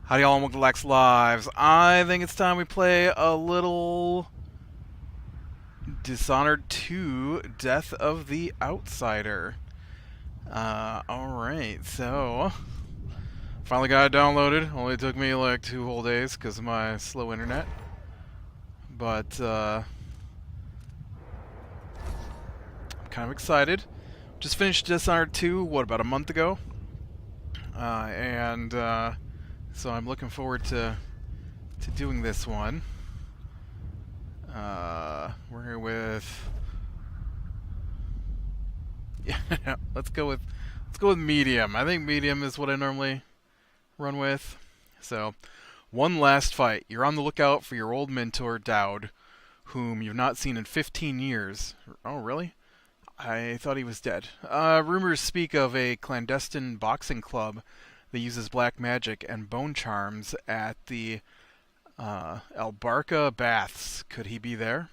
Howdy y'all, and welcome to Lax Lives. I think it's time we play a little Dishonored 2, Death of the Outsider. Alright, so finally got it downloaded. Only took me like 2 whole days because of my slow internet. But I'm kind of excited. Just finished Dishonored 2, about a month ago? So I'm looking forward to doing this one. We're here with let's go with medium. I think medium is what I normally run with. So, one last fight. You're on the lookout for your old mentor Daud, whom you've not seen in 15 years. Oh, really? I thought he was dead. Rumors speak of a clandestine boxing club that uses black magic and bone charms at the Albarca Baths. Could he be there?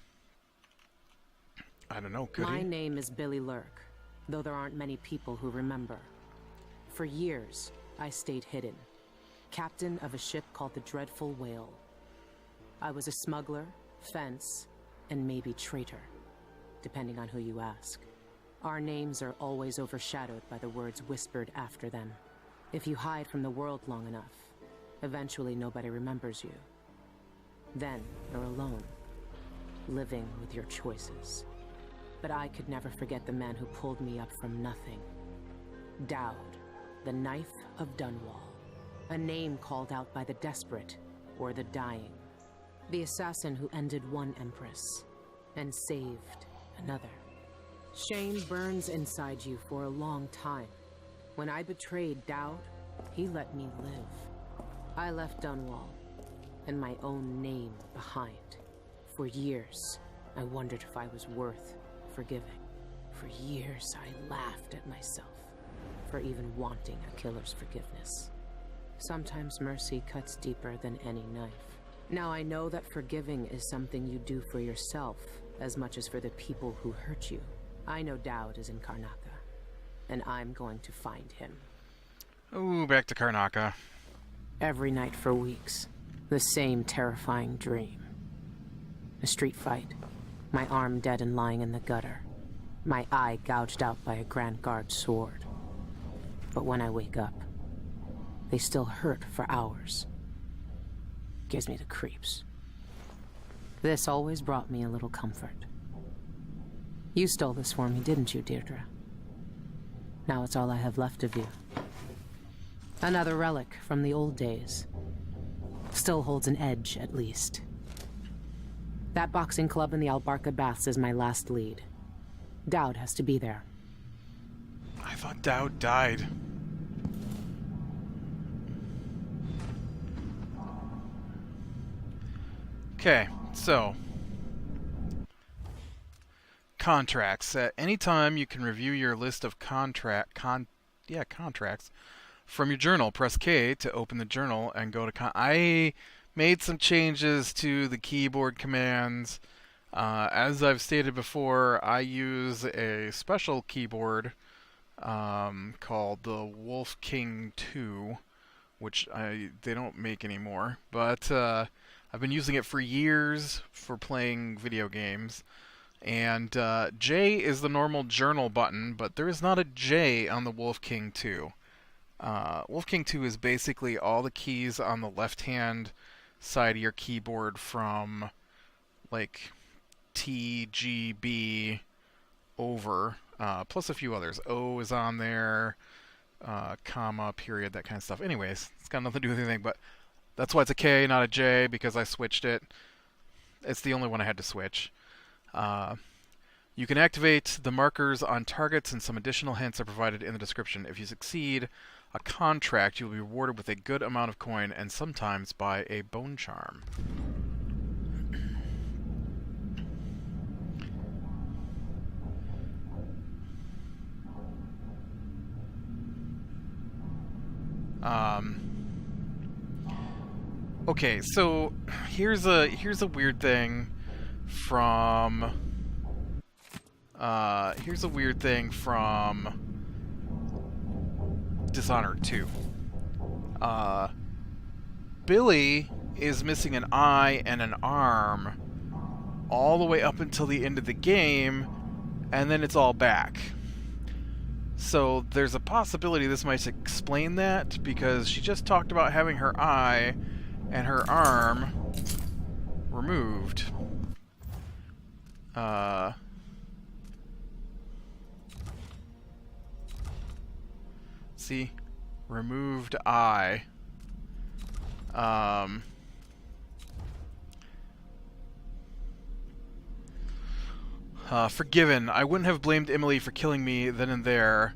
I don't know, could he? My name is Billie Lurk, though there aren't many people who remember. For years, I stayed hidden, captain of a ship called the Dreadful Whale. I was a smuggler, fence, and maybe traitor, depending on who you ask. Our names are always overshadowed by the words whispered after them. If you hide from the world long enough, eventually nobody remembers you. Then you're alone, living with your choices. But I could never forget the man who pulled me up from nothing. Daud, the Knife of Dunwall. A name called out by the desperate or the dying. The assassin who ended one empress and saved another. Shame burns inside you for a long time. When I betrayed Daud, he let me live. I left Dunwall and my own name behind. For years, I wondered if I was worth forgiving. For years, I laughed at myself for even wanting a killer's forgiveness. Sometimes mercy cuts deeper than any knife. Now I know that forgiving is something you do for yourself as much as for the people who hurt you. I know Daud is in Karnaca, and I'm going to find him. Ooh, back to Karnaca. Every night for weeks, the same terrifying dream. A street fight, my arm dead and lying in the gutter, my eye gouged out by a Grand Guard sword. But when I wake up, they still hurt for hours. Gives me the creeps. This always brought me a little comfort. You stole this for me, didn't you, Deirdre? Now it's all I have left of you. Another relic from the old days. Still holds an edge, at least. That boxing club in the Albarca Baths is my last lead. Daud has to be there. I thought Daud died. Okay, so contracts. At any time, you can review your list of contracts from your journal. Press K to open the journal and go to I made some changes to the keyboard commands. As I've stated before, I use a special keyboard called the Wolf King 2, which they don't make anymore. But I've been using it for years for playing video games. And J is the normal journal button, but there is not a J on the Wolf King 2. Wolf King 2 is basically all the keys on the left-hand side of your keyboard from, like, T, G, B, over, plus a few others. O is on there, comma, period, that kind of stuff. Anyways, it's got nothing to do with anything, but that's why it's a K, not a J, because I switched it. It's the only one I had to switch. You can activate the markers on targets, and some additional hints are provided in the description. If you succeed a contract, you will be rewarded with a good amount of coin and sometimes by a bone charm. Okay, so here's a weird thing from Dishonored 2. Billie is missing an eye and an arm all the way up until the end of the game, and then it's all back. So there's a possibility this might explain that, because she just talked about having her eye and her arm removed. See? Removed eye. Forgiven. I wouldn't have blamed Emily for killing me then and there.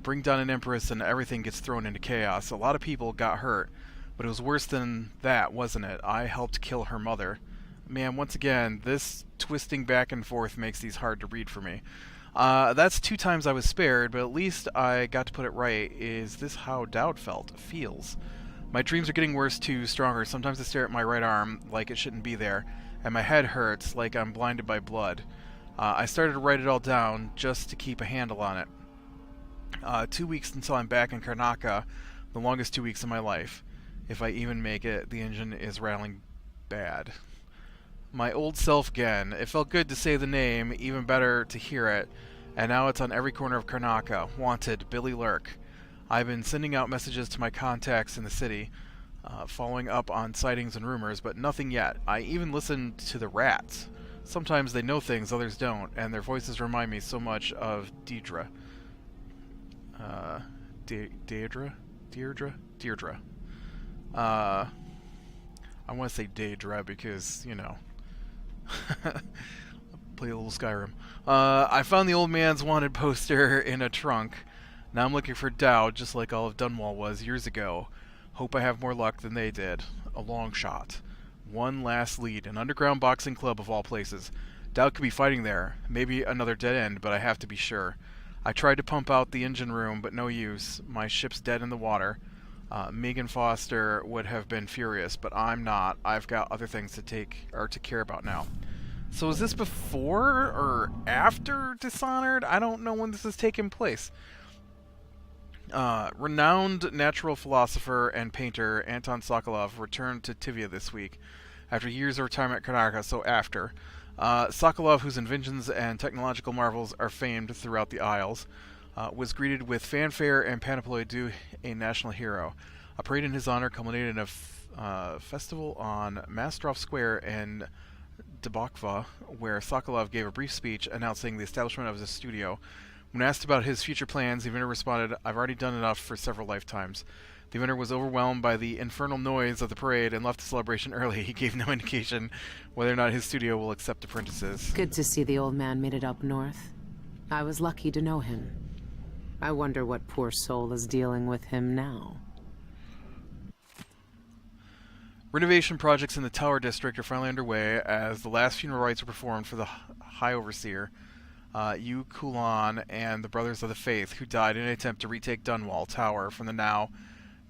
Bring down an empress and everything gets thrown into chaos. A lot of people got hurt, but it was worse than that, wasn't it? I helped kill her mother. Man, once again, this twisting back and forth makes these hard to read for me. That's 2 times I was spared, but at least I got to put it right. Is this how Daud feels? My dreams are getting worse too, stronger. Sometimes I stare at my right arm like it shouldn't be there, and my head hurts like I'm blinded by blood. I started to write it all down just to keep a handle on it. 2 weeks until I'm back in Karnaca, the longest 2 weeks of my life. If I even make it, the engine is rattling bad. My old self again. It felt good to say the name, even better to hear it, and now it's on every corner of Karnaca. Wanted, Billie Lurk. I've been sending out messages to my contacts in the city, following up on sightings and rumors, but nothing yet. I even listened to the rats. Sometimes they know things, others don't, and their voices remind me so much of Deirdre. Deirdre? I want to say Daedra because, you know, play a little Skyrim. I found the old man's wanted poster in a trunk. Now I'm looking for Daud, just like all of Dunwall was years ago. Hope I have more luck than they did. A long shot. One last lead. An underground boxing club of all places. Daud could be fighting there. Maybe another dead end, but I have to be sure. I tried to pump out the engine room, but no use. My ship's dead in the water. Megan Foster would have been furious, but I'm not. I've got other things to care about now. So is this before or after Dishonored? I don't know when this is taking place. Renowned natural philosopher and painter Anton Sokolov returned to Tivia this week after years of retirement at Karnaca, so after. Sokolov, whose inventions and technological marvels are famed throughout the Isles, was greeted with fanfare and panoply due a national hero. A parade in his honor culminated in a festival on Mastrov Square in Dubokva, where Sokolov gave a brief speech announcing the establishment of his studio. When asked about his future plans, the inventor responded, "I've already done enough for several lifetimes." The inventor was overwhelmed by the infernal noise of the parade and left the celebration early. He gave no indication whether or not his studio will accept apprentices. Good to see the old man made it up north. I was lucky to know him. I wonder what poor soul is dealing with him now. Renovation projects in the Tower District are finally underway as the last funeral rites were performed for the High Overseer, Yu Kulan, and the Brothers of the Faith, who died in an attempt to retake Dunwall Tower from the now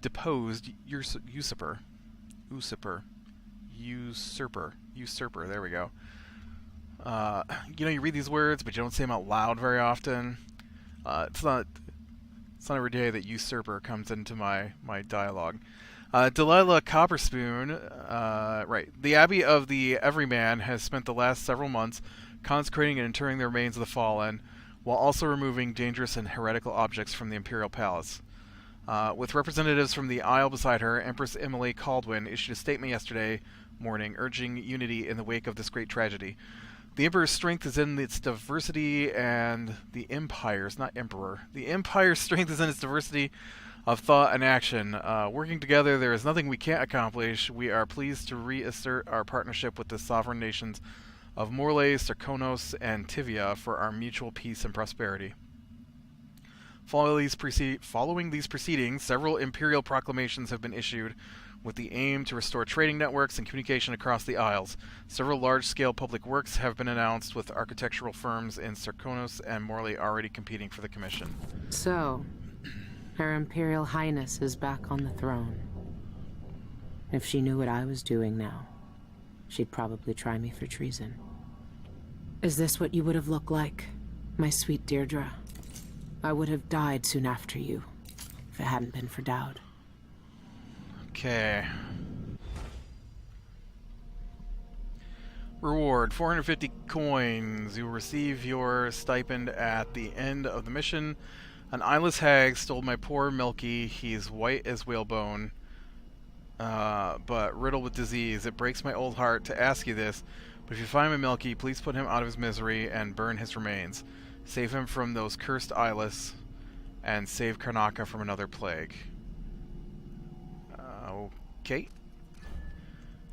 deposed usurper. There we go. You read these words, but you don't say them out loud very often. It's not every day that usurper comes into my dialogue. Delilah Copperspoon, right. The Abbey of the Everyman has spent the last several months consecrating and interring the remains of the fallen, while also removing dangerous and heretical objects from the Imperial Palace. With representatives from the Isle beside her, Empress Emily Caldwin issued a statement yesterday morning urging unity in the wake of this great tragedy. The Emperor's strength is in its diversity, and the Empire's, not Emperor, the Empire's strength is in its diversity of thought and action. Working together, there is nothing we can't accomplish. We are pleased to reassert our partnership with the sovereign nations of Morley, Sarkonos, and Tivia for our mutual peace and prosperity. Following these proceedings, several imperial proclamations have been issued with the aim to restore trading networks and communication across the Isles. Several large-scale public works have been announced, with architectural firms in Sarkonos and Morley already competing for the commission. So, Her Imperial Highness is back on the throne. If she knew what I was doing now, she'd probably try me for treason. Is this what you would have looked like, my sweet Deirdre? I would have died soon after you, if it hadn't been for Daud. Okay. Reward 450 coins. You will receive your stipend at the end of the mission. An eyeless hag stole my poor Milky. He's white as whalebone, but riddled with disease. It breaks my old heart to ask you this, but if you find my Milky, please put him out of his misery and burn his remains. Save him from those cursed eyeless, and save Karnaca from another plague. Okay.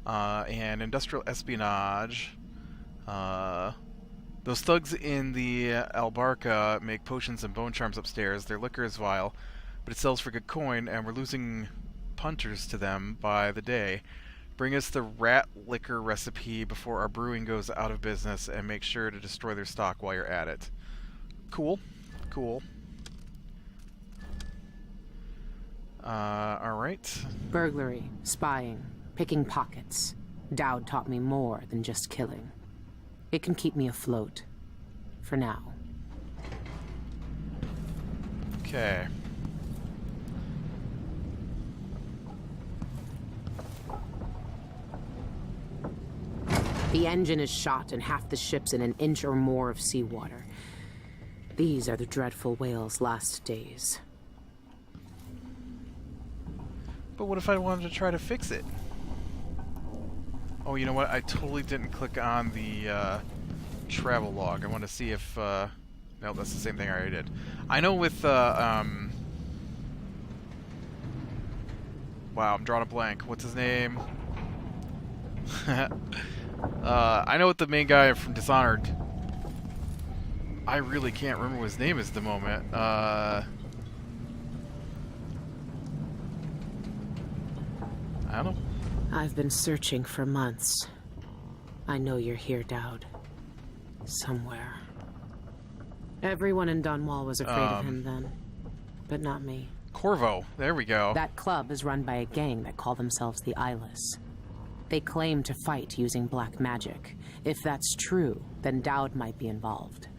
And industrial espionage. Those thugs in the Albarca make potions and bone charms upstairs. Their liquor is vile, but it sells for good coin, and we're losing punters to them by the day. Bring us the rat liquor recipe before our brewing goes out of business, and make sure to destroy their stock while you're at it. Cool. Cool. Alright. Burglary, spying, picking pockets. Daud taught me more than just killing. It can keep me afloat. For now. Okay. The engine is shot and half the ship's in an inch or more of seawater. These are the dreadful whale's last days. But what if I wanted to try to fix it? Oh, you know what? I totally didn't click on the travel log. I want to see if... no, that's the same thing I already did. I know with... wow, I'm drawing a blank. What's his name? I know with the main guy from Dishonored. I really can't remember what his name is at the moment. I don't know. I've been searching for months. I know you're here, Daud. Somewhere. Everyone in Dunwall was afraid of him then. But not me. Corvo. There we go. That club is run by a gang that call themselves the Eyeless. They claim to fight using black magic. If that's true, then Daud might be involved.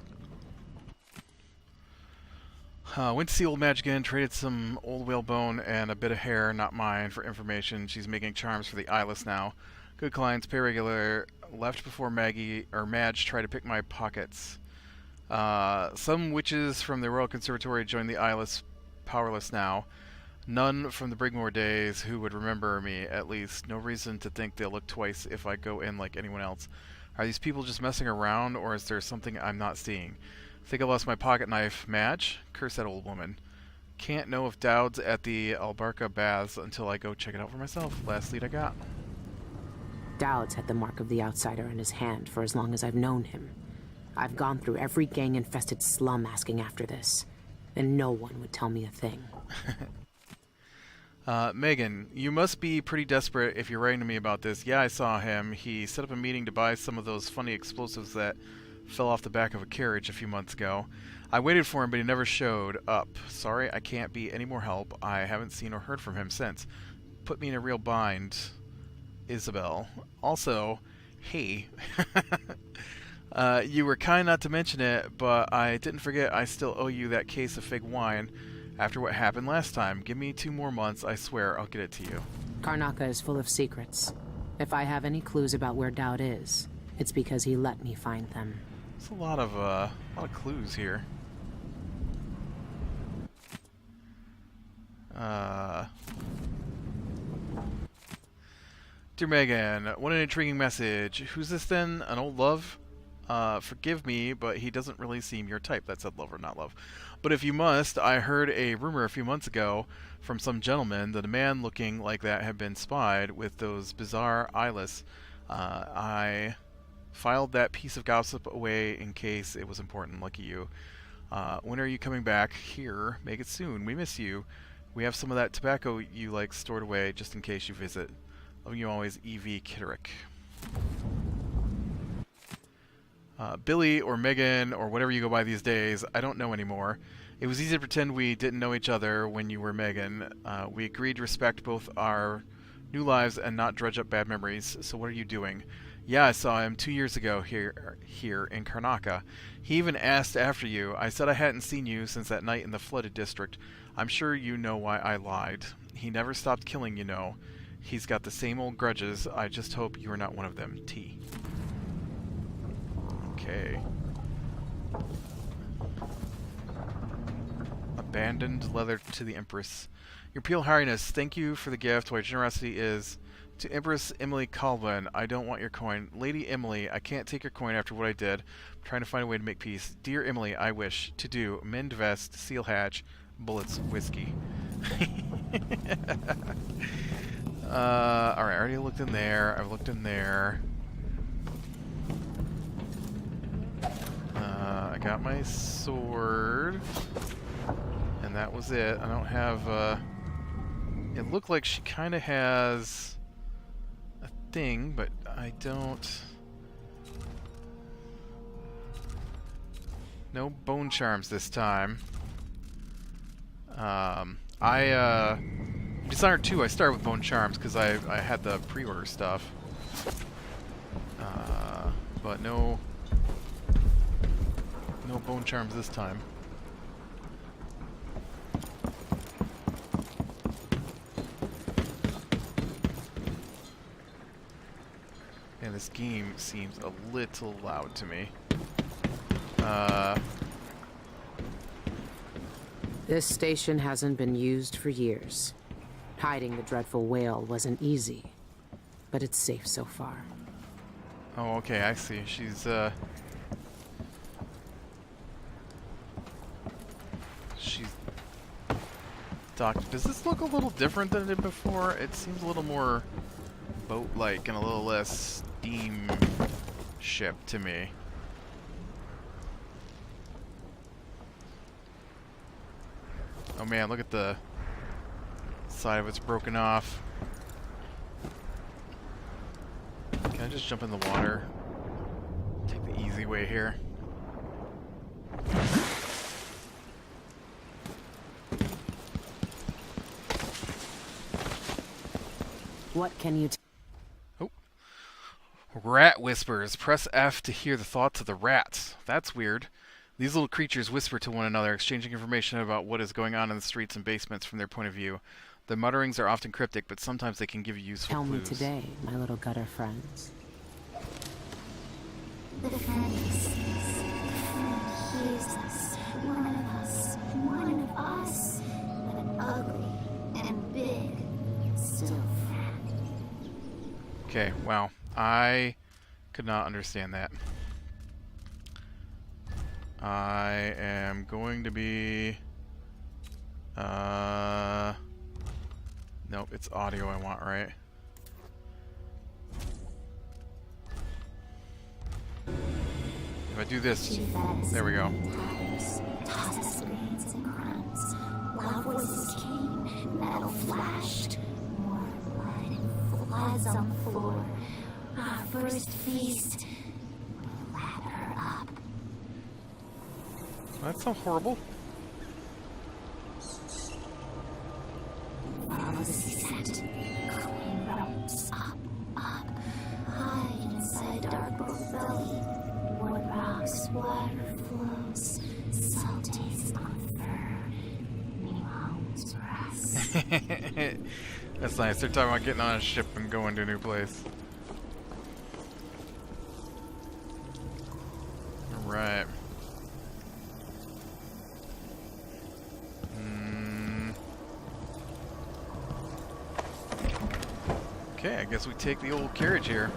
Went to see old Magigan, traded some old whalebone and a bit of hair, not mine, for information. She's making charms for the Eyeless now. Good clients, pay regular. Left before Madge tried to pick my pockets. Some witches from the Royal Conservatory joined the Eyeless, powerless now. None from the Brigmore days who would remember me, at least. No reason to think they'll look twice if I go in like anyone else. Are these people just messing around, or is there something I'm not seeing? Think I lost my pocket knife. Madge? Curse that old woman. Can't know if Daud's at the Albarca baths until I go check it out for myself. Last lead I got. Daud's had the mark of the outsider in his hand for as long as I've known him. I've gone through every gang-infested slum asking after this, and no one would tell me a thing. Megan, you must be pretty desperate if you're writing to me about this. Yeah, I saw him. He set up a meeting to buy some of those funny explosives that fell off the back of a carriage a few months ago. I waited for him, but he never showed up. Sorry, I can't be any more help. I haven't seen or heard from him since. Put me in a real bind, Isabel. Also, hey, you were kind not to mention it, but I didn't forget I still owe you that case of fake wine after what happened last time. Give me 2 more months, I swear I'll get it to you. Karnaca is full of secrets. If I have any clues about where Daud is, it's because he let me find them. There's a lot of clues here. Dear Megan, what an intriguing message. Who's this then? An old love? Forgive me, but he doesn't really seem your type. That said lover, not love. But if you must, I heard a rumor a few months ago from some gentleman that a man looking like that had been spied with those bizarre eyeless. I filed that piece of gossip away in case it was important. Lucky you. When are you coming back here? Make it soon. We miss you. We have some of that tobacco you like stored away just in case you visit. Love you always, E.V. Kitterick. Billy or Megan or whatever you go by these days, I don't know anymore. It was easy to pretend we didn't know each other when you were Megan. We agreed to respect both our new lives and not dredge up bad memories, so what are you doing? Yeah, I saw him 2 years ago here in Karnaca. He even asked after you. I said I hadn't seen you since that night in the flooded district. I'm sure you know why I lied. He never stopped killing, you know. He's got the same old grudges. I just hope you are not one of them. T. Okay. Abandoned leather to the Empress. Your Imperial Highness, thank you for the gift. My generosity is to Empress Emily Colvin. I don't want your coin. Lady Emily, I can't take your coin after what I did. I'm trying to find a way to make peace. Dear Emily, I wish to do mend vest, seal hatch, bullets, whiskey. Alright, I already looked in there. I've looked in there. I got my sword. And that was it. I don't have, it looked like she kind of has a thing, but I don't... No bone charms this time. Dishonored 2, I started with bone charms because I had the pre-order stuff. But no bone charms this time. And this game seems a little loud to me. This station hasn't been used for years. Hiding the dreadful whale wasn't easy, but it's safe so far. Oh, okay, I see. She's docked. Does this look a little different than it did before? It seems a little more boat-like and a little less steam ship to me. Oh man, look at the side of it's broken off. Can I just jump in the water? Take the easy way here. What can you Oh. Rat whispers. Press F to hear the thoughts of the rats. That's weird. These little creatures whisper to one another, exchanging information about what is going on in the streets and basements from their point of view. The mutterings are often cryptic, but sometimes they can give you useful tell me clues. today, my little gutter friends? The friend sees, the friend hears us, one of us, but ugly and big, still friend. Okay, wow. I could not understand that. I am going to be... Nope, it's audio I want, right? If I do this... There we go. Tossed grains and crumbs. Loud voices came, metal flashed. More blood and floods on the floor. Our first feast. Lather up. That sounds horrible. Follow the scent. Clean ropes. Up. Hide inside dark boat belly. Wood rocks, water flows. Salt taste on fur. New homes rest. That's nice. They're talking about getting on a ship and going to a new place. Alright. Okay, I guess we take the old carriage here.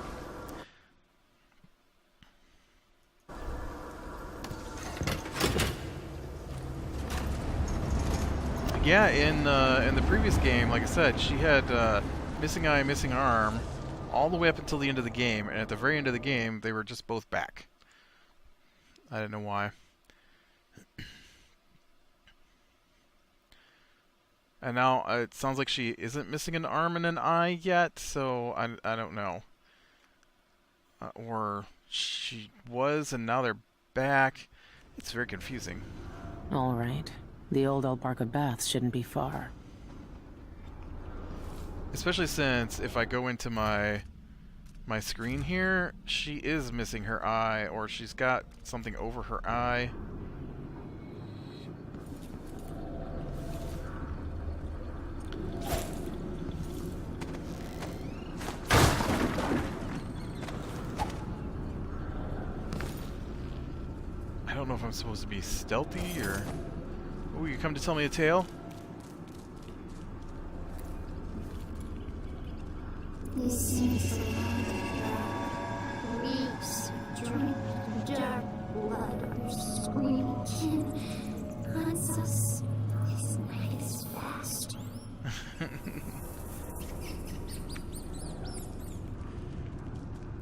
Yeah, in the previous game, like I said, she had missing eye, missing arm, all the way up until the end of the game, and at the very end of the game, they were just both back. I don't know why. And now it sounds like she isn't missing an arm and an eye yet, so I don't know. Or she was and now they're back. It's very confusing. All right. The old Albarca Baths shouldn't be far. Especially since if I go into my screen here, she is missing her eye, or she's got something over her eye. know if I'm supposed to be stealthy or... Ooh, you come to tell me a tale? This seems a weeks drink dark blood or screaming. Kansas, this night is fast.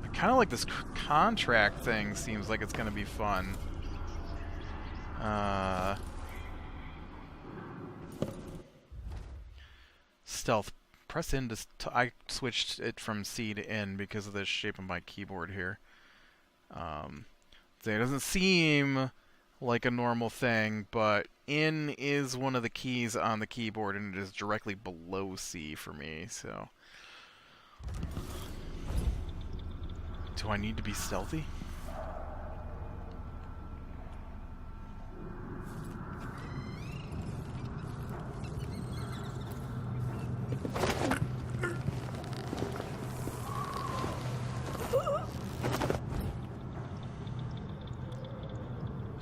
I kind of like this contract thing. Seems like it's going to be fun. Stealth. Press in to... I switched it from C to N because of the shape of my keyboard here. It doesn't seem like a normal thing, but N is one of the keys on the keyboard, and it is directly below C for me, so... Do I need to be stealthy?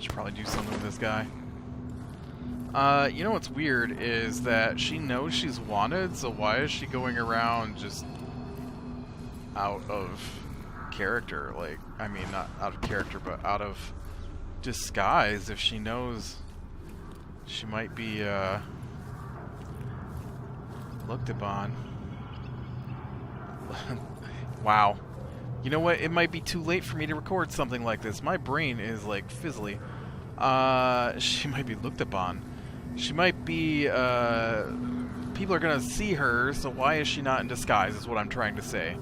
Should probably do something with this guy. You know what's weird is that she knows she's wanted, so why is she going around just out of character? Like, I mean, not out of character, but out of disguise if she knows she might be, looked upon. Wow. You know what? It might be too late for me to record something like this. My brain is, like, fizzly. She might be looked upon. She might be, people are gonna see her, so why is she not in disguise, is what I'm trying to say.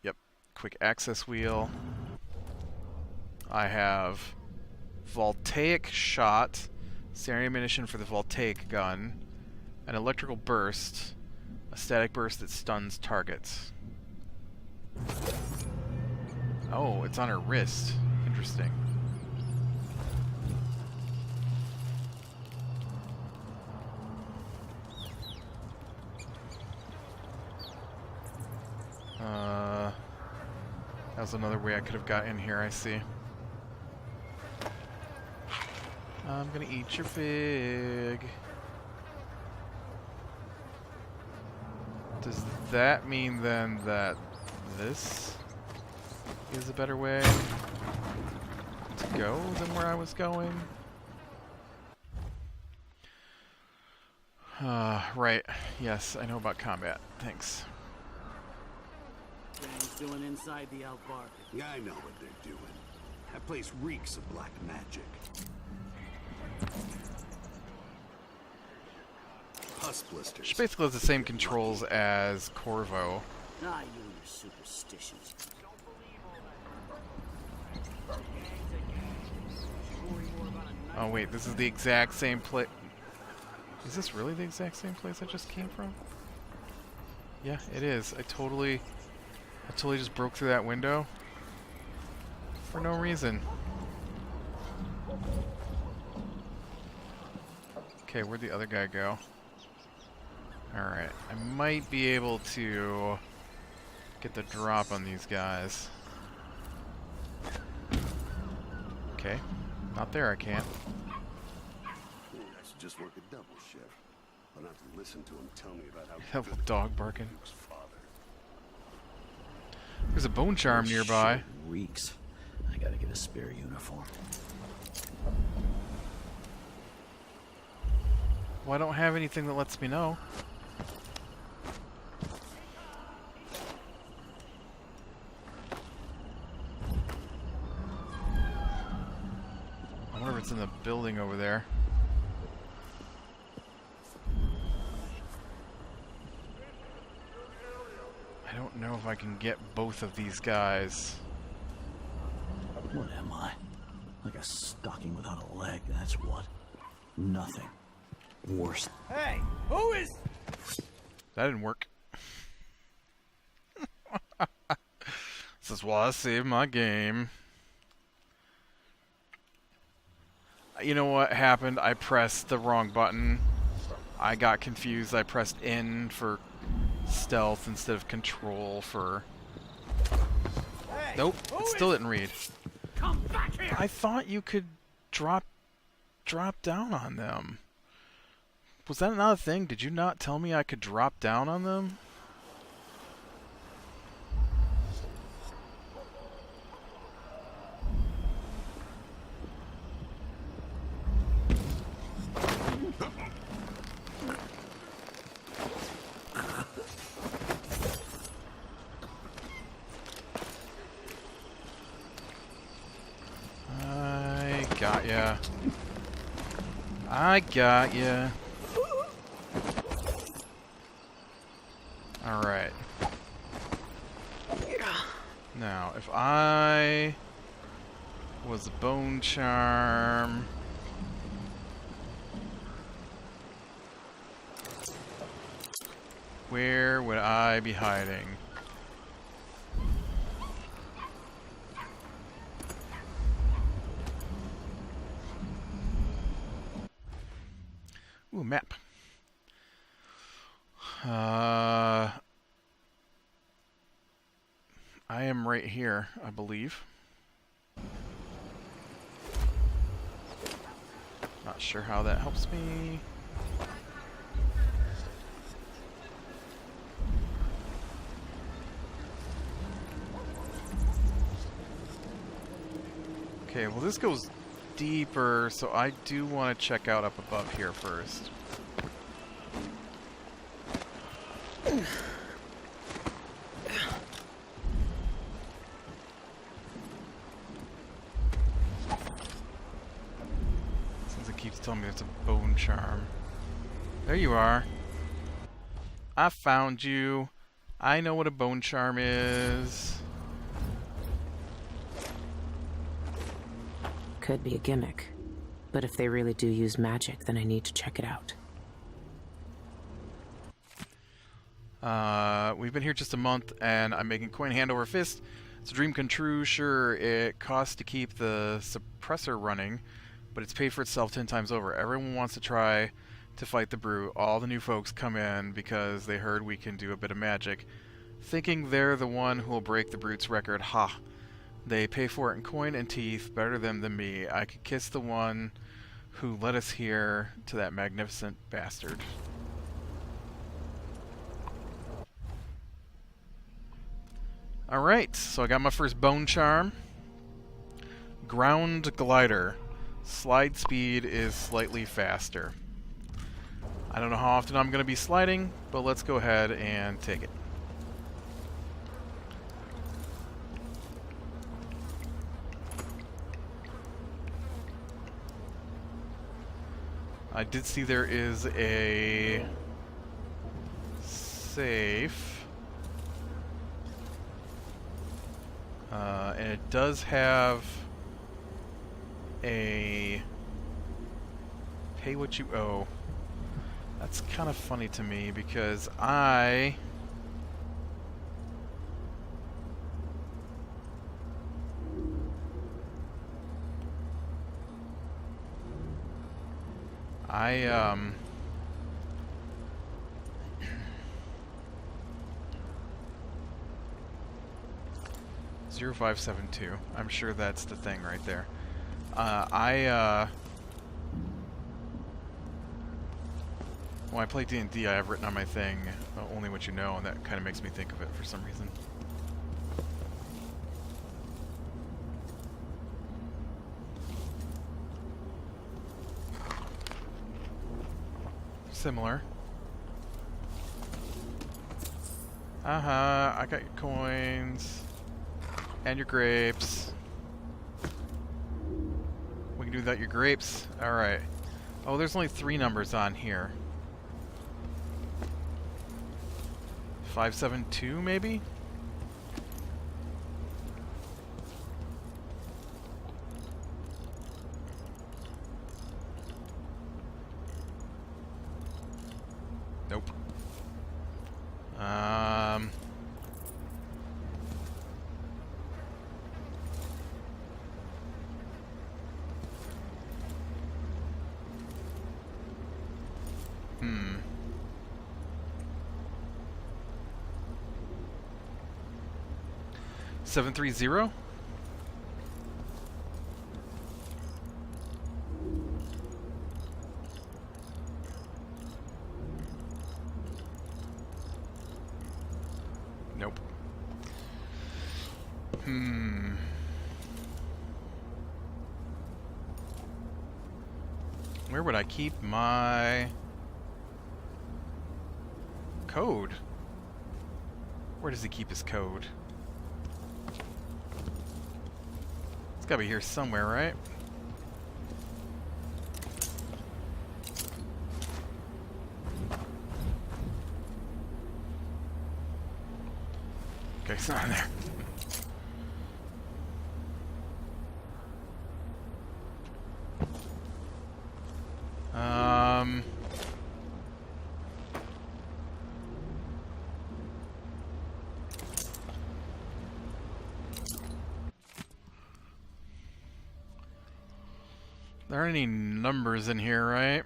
Yep. Quick access wheel. I have voltaic shot, standard ammunition for the voltaic gun, an electrical burst, a static burst that stuns targets. Oh, it's on her wrist. Interesting. That was another way I could have got in here, I see. I'm gonna eat your fig. Does that mean then that this is a better way to go than where I was going? Right. Yes, I know about combat. Thanks. Things doing inside the Outbark. Yeah, I know what they're doing. That place reeks of black magic. Pus blisters. She basically has the same controls as Corvo. Ah, you and your superstitions. Oh wait, this is the exact same place. Is this really the exact same place I just came from? Yeah, it is. I totally just broke through that window for no reason. Okay, where'd the other guy go? Alright, I might be able to get the drop on these guys. Okay, not there, I can't. I should just work a double shift. I'll have to listen to him tell me about how Hell, good dog barking. Luke's father. There's a bone charm nearby. Shit reeks. I gotta get a spare uniform. Well, I don't have anything that lets me know. I wonder if it's in the building over there. I don't know if I can get both of these guys. What am I? Like a stocking without a leg, that's what. Nothing. Worse. Hey, who is... That didn't work. This is why I saved my game. You know what happened? I pressed the wrong button. I got confused. I pressed N for stealth instead of control for Nope, it still didn't read. Come back here! I thought you could drop down on them. Was that not a thing? Did you not tell me I could drop down on them? Got ya. I got ya. Alright. Now, if I was a bone charm... where would I be hiding? Ooh, map. I am right here, I believe. Not sure how that helps me. Okay, well this goes deeper, so I do want to check out up above here first. Since it keeps telling me it's a bone charm. There you are. I found you. I know what a bone charm is. Could be a gimmick. But if they really do use magic, then I need to check it out. We've been here just a month, and I'm making coin hand over fist. It's a dream come true. Sure, it costs to keep the suppressor running, but it's paid for itself 10 times over. Everyone wants to try to fight the brute. All the new folks come in because they heard we can do a bit of magic, thinking they're the one who will break the brute's record. Ha! They pay for it in coin and teeth, better them than me. I could kiss the one who led us here to that magnificent bastard. Alright, so I got my first bone charm. Ground glider. Slide speed is slightly faster. I don't know how often I'm going to be sliding, but let's go ahead and take it. I did see there is a safe. And it does have a pay what you owe. That's kind of funny to me because I um 0572. I'm sure that's the thing right there. When I play D&D, I have written on my thing only what you know, and that kind of makes me think of it for some reason. Similar. I got your coins. And your grapes. We can do without your grapes. Alright. Oh, there's only 3 numbers on here. 572, maybe? Nope. 730? Nope. Where would I keep my code? Where does he keep his code? It's gotta be here somewhere, right? Okay, it's not in there. There aren't any numbers in here, right?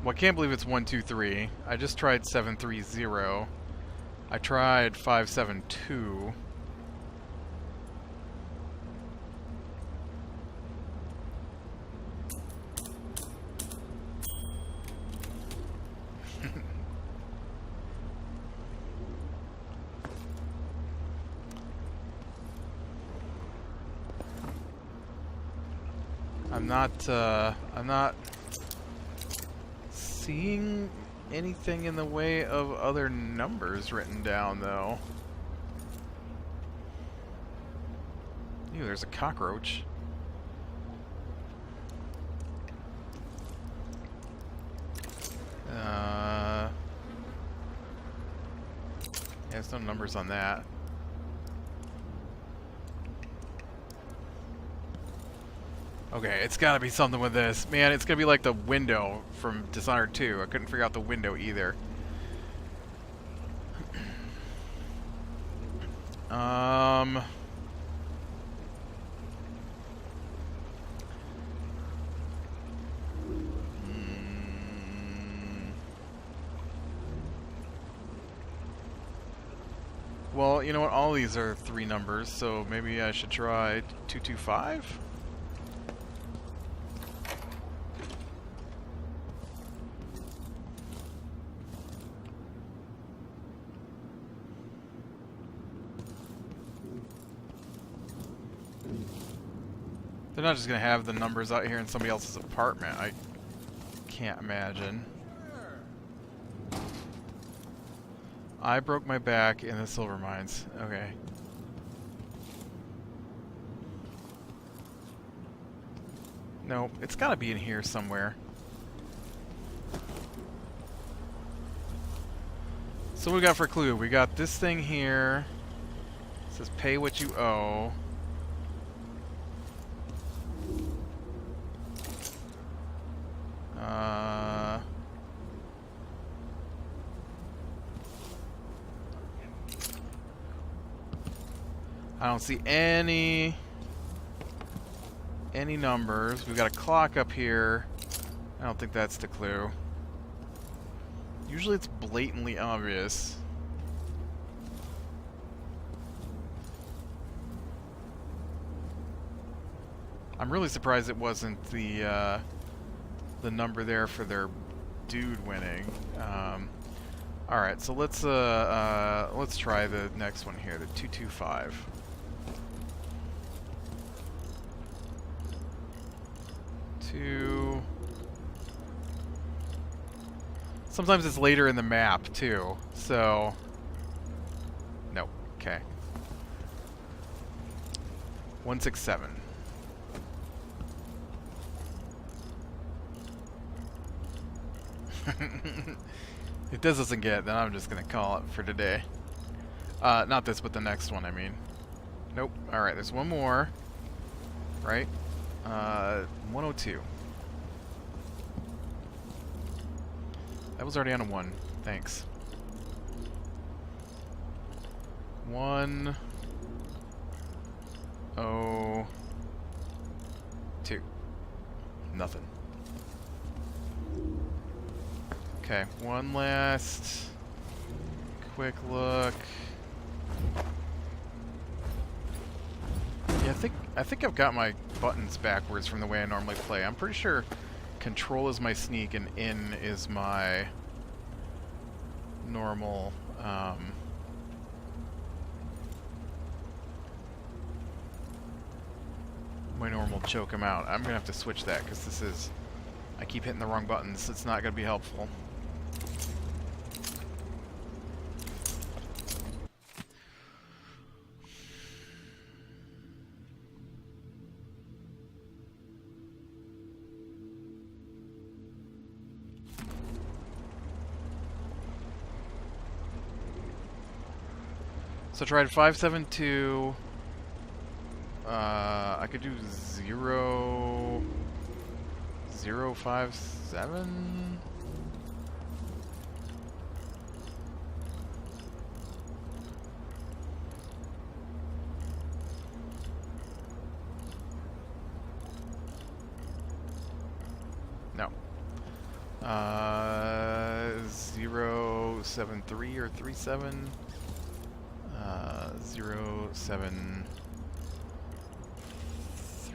Well, I can't believe it's 123. I just tried 730. I tried 572. I'm not seeing anything in the way of other numbers written down, though. Ew, there's a cockroach. Yeah, there's no numbers on that. Okay, it's gotta be something with this. Man, it's gonna be like the window from Dishonored 2. I couldn't figure out the window either. Well, you know what? All these are 3 numbers, so maybe I should try 225? They're not just gonna have the numbers out here in somebody else's apartment. I can't imagine. I broke my back in the silver mines. Okay. Nope, it's gotta be in here somewhere. So what we got for a clue? We got this thing here. It says pay what you owe. I don't see any numbers. We've got a clock up here. I don't think that's the clue. Usually it's blatantly obvious. I'm really surprised it wasn't the number there for their dude winning. All right, so let's try the next one here, the 225. Sometimes it's later in the map too, so nope. Okay. 167. If this doesn't get it, then I'm just gonna call it for today. Not this, but the next one, I mean. Nope. Alright, there's one more. Right? 102. That was already on a 1. Thanks. 1. Oh. 2. Nothing. Okay, one last quick look. Yeah, I think I've got my buttons backwards from the way I normally play. I'm pretty sure control is my sneak and in is my normal choke him out. I'm gonna have to switch that because this is, I keep hitting the wrong buttons. It's not gonna be helpful. So tried 572. I could do 057. No. 073 or 37.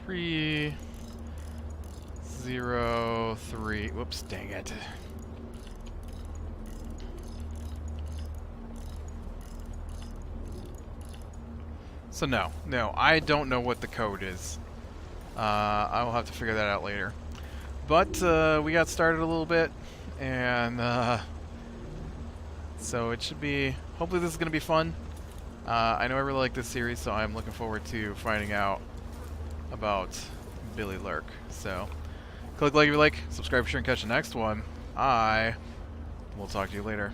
073. Whoops, dang it. So no, I don't know what the code is. I will have to figure that out later. But we got started a little bit, and so it should be, hopefully this is going to be fun. I know I really like this series, so I'm looking forward to finding out about Billie Lurk. So, click like if you like, subscribe, share, and catch the next one. I will talk to you later.